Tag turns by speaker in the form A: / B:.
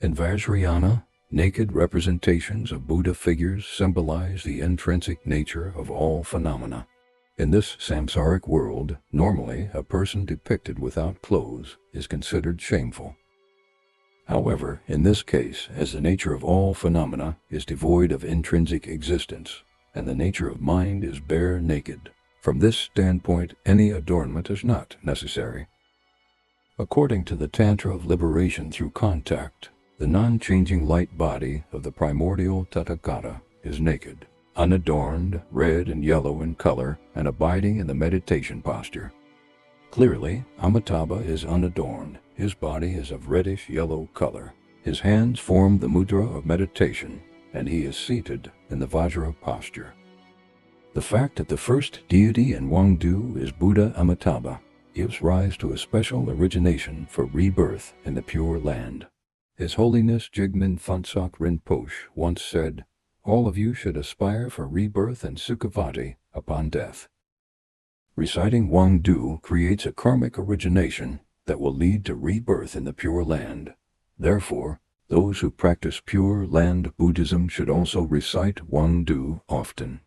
A: In Vajrayana, naked representations of Buddha figures symbolize the intrinsic nature of all phenomena. In this samsaric world, normally a person depicted without clothes is considered shameful. However, in this case, as the nature of all phenomena is devoid of intrinsic existence, and the nature of mind is bare naked, from this standpoint any adornment is not necessary. According to the Tantra of Liberation through contact, the non-changing light body of the primordial Tathagata is naked, unadorned, red and yellow in color, and abiding in the meditation posture. Clearly, Amitabha is unadorned. His body is of reddish yellow color. His hands form the mudra of meditation, and he is seated in the vajra posture. The fact that the first deity in Wang is Buddha Amitabha gives rise to a special origination for rebirth in the Pure Land. His Holiness Jigme Phuntsok Rinpoche once said, "All of you should aspire for rebirth in Sukhavati upon death." Reciting Wang creates a karmic origination that will lead to rebirth in the Pure Land. Therefore, those who practice Pure Land Buddhism should also recite Wang often.